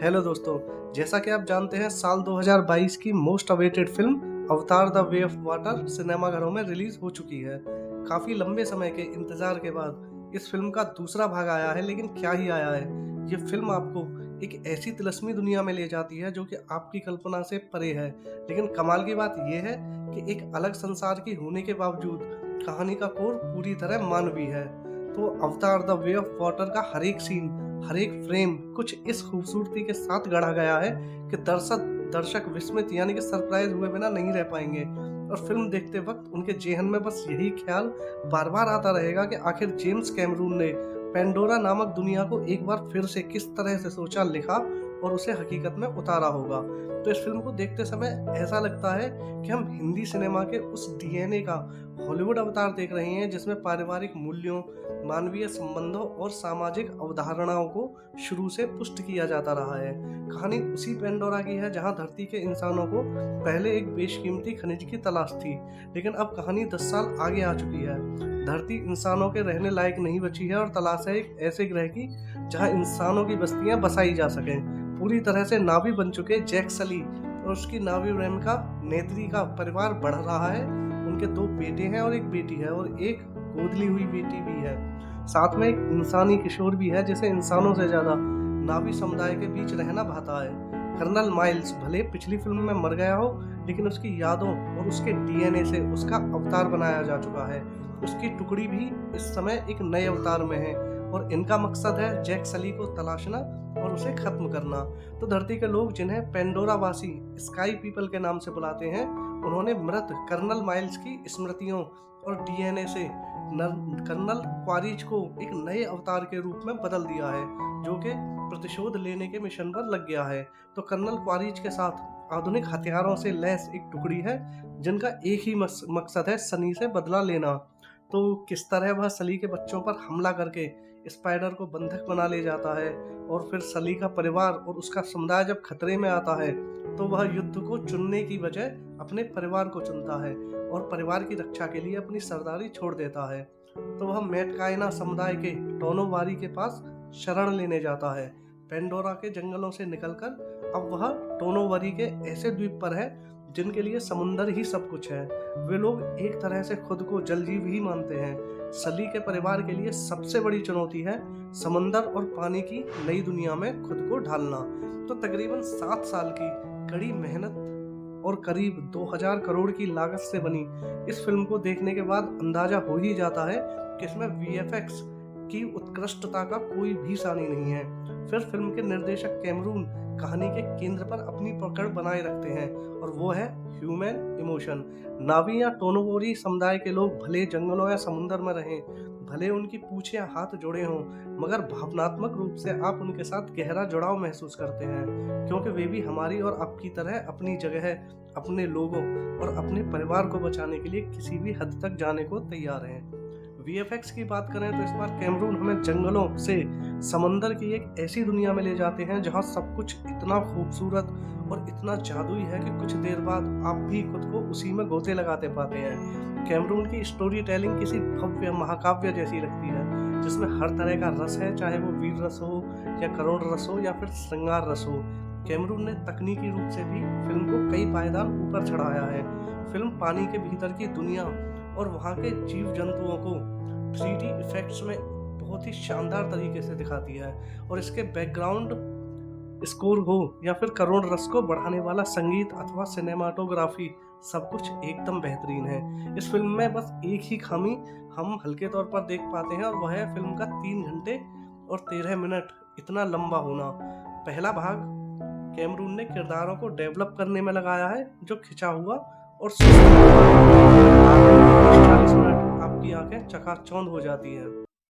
Hello दोस्तों, जैसा कि आप जानते हैं साल 2022 की मोस्ट अवेटेड फिल्म अवतार द वे ऑफ वाटर सिनेमाघरों में रिलीज हो चुकी है। काफ़ी लंबे समय के इंतज़ार के बाद इस फिल्म का दूसरा भाग आया है, लेकिन क्या ही आया है। ये फिल्म आपको एक ऐसी तिलस्मी दुनिया में ले जाती है जो कि आपकी कल्पना से परे है। लेकिन कमाल की बात यह है कि एक अलग संसार की होने के बावजूद कहानी का कोर पूरी तरह मानवीय है। तो अवतार द वे ऑफ वाटर का हर एक सीन, हर एक फ्रेम कुछ इस खूबसूरती के साथ गढ़ा गया है कि दर्शक विस्मित यानी कि सरप्राइज हुए बिना नहीं रह पाएंगे। और फिल्म देखते वक्त उनके जेहन में बस यही ख्याल बार बार आता रहेगा कि आखिर जेम्स कैमरून ने पेंडोरा नामक दुनिया को एक बार फिर से किस तरह से सोचा, लिखा और उसे हकीकत में उतारा होगा। तो इस फिल्म को देखते समय ऐसा लगता है कि हम हिंदी सिनेमा के उस डीएनए का हॉलीवुड अवतार देख रहे हैं, जिसमें पारिवारिक मूल्यों, मानवीय संबंधों और सामाजिक अवधारणाओं को शुरू से पुष्ट किया जाता रहा है। कहानी उसी पेंडोरा की है जहां धरती के इंसानों को पहले एक बेशकीमती खनिज की तलाश थी, लेकिन अब कहानी 10 साल आगे आ चुकी है। धरती इंसानों के रहने लायक नहीं बची है और तलाश है एक ऐसे ग्रह की जहां इंसानों की बस्तियां बसाई जा सकें। पूरी तरह से नावी बन चुके जैक सली और उसकी नावी रैम का नेत्री का परिवार बढ़ रहा है। उनके 2 बेटे हैं और एक बेटी है और एक गोद ली हुई बेटी भी है। साथ में एक इंसानी किशोर भी है जिसे इंसानों से ज्यादा नावी समुदाय के बीच रहना भाता है। कर्नल माइल्स भले पिछली फिल्म में मर गया हो, लेकिन उसकी यादों और उसके डीएनए से उसका अवतार बनाया जा चुका है। उसकी टुकड़ी भी इस समय एक नए अवतार में है और इनका मकसद है जैक सली को तलाशना और उसे खत्म करना। तो धरती के लोग जिन्हें पेंडोरा वासी स्काई पीपल के नाम से बुलाते हैं, उन्होंने मृत कर्नल माइल्स की स्मृतियों और डीएनए से कर्नल क्वारिज को एक नए अवतार के रूप में बदल दिया है, जो कि प्रतिशोध लेने के मिशन पर लग गया है। तो कर्नल क्वारिज के साथ आधुनिक हथियारों से लैस एक टुकड़ी है जिनका एक ही मकसद है सनी से बदला लेना। तो किस तरह वह सली के बच्चों पर हमला करके स्पाइडर को बंधक बना ले जाता है और फिर सली का परिवार और उसका समुदाय जब खतरे में आता है तो वह युद्ध को चुनने की बजाय अपने परिवार को चुनता है और परिवार की रक्षा के लिए अपनी सरदारी छोड़ देता है। तो वह मेटकाइना समुदाय के टोनोवारी के पास शरण लेने जाता है। पेंडोरा के जंगलों से निकलकर अब वह टोनोवारी के ऐसे द्वीप पर है जिनके लिए समुंदर ही सब कुछ है। वे लोग एक तरह से खुद को जलजीव ही मानते हैं। सली के परिवार के लिए सबसे बड़ी चुनौती है समंदर और पानी की नई दुनिया में खुद को ढालना। तो तकरीबन 7 साल की कड़ी मेहनत और करीब 2000 करोड़ की लागत से बनी इस फिल्म को देखने के बाद अंदाजा हो ही जाता है कि इसमें वीएफएक्स की उत्कृष्टता का कोई भी सानी नहीं है। फिर फिल्म के निर्देशक कैमरून कहानी के केंद्र पर अपनी पकड़ बनाए रखते हैं और वो है ह्यूमन इमोशन। नावी या टोनोवोरी समुदाय के लोग भले जंगलों या समुद्र में रहें, भले उनकी पूंछें हाथ जुड़े हों, मगर भावनात्मक रूप से आप उनके साथ गहरा जुड़ाव महसूस करते हैं, क्योंकि वे भी हमारी और आपकी तरह अपनी जगह, अपने लोगों और अपने परिवार को बचाने के लिए किसी भी हद तक जाने को तैयार हैं। वीएफएक्स की बात करें तो इस बार कैमरून हमें जंगलों से समंदर की एक ऐसी दुनिया में ले जाते हैं जहां सब कुछ इतना खूबसूरत और इतना जादुई है कि कुछ देर बाद आप भी खुद को उसी में गोते लगाते पाते हैं। कैमरून की स्टोरी टेलिंग किसी भव्य महाकाव्य जैसी लगती है, जिसमें हर तरह का रस है, चाहे वो वीर रस हो या करुण रस हो या फिर श्रृंगार रस हो। कैमरून ने तकनीकी रूप से भी फिल्म को कई पायदान ऊपर चढ़ाया है। फिल्म पानी के भीतर की दुनिया और वहाँ के जीव जंतुओं को 3D इफेक्ट्स में बहुत ही शानदार तरीके से दिखाती है और इसके बैकग्राउंड स्कोर हो या फिर करुण रस को बढ़ाने वाला संगीत अथवा सिनेमाटोग्राफी, सब कुछ एकदम बेहतरीन है। इस फिल्म में बस एक ही खामी हम हल्के तौर पर देख पाते हैं और वह है फिल्म का 3 घंटे और 13 मिनट इतना लंबा होना। पहला भाग कैमरून ने किरदारों को डेवलप करने में लगाया है, जो खिंचा हुआ और 40 मिनट आपकी आंखें चकाचौंध हो जाती हैं।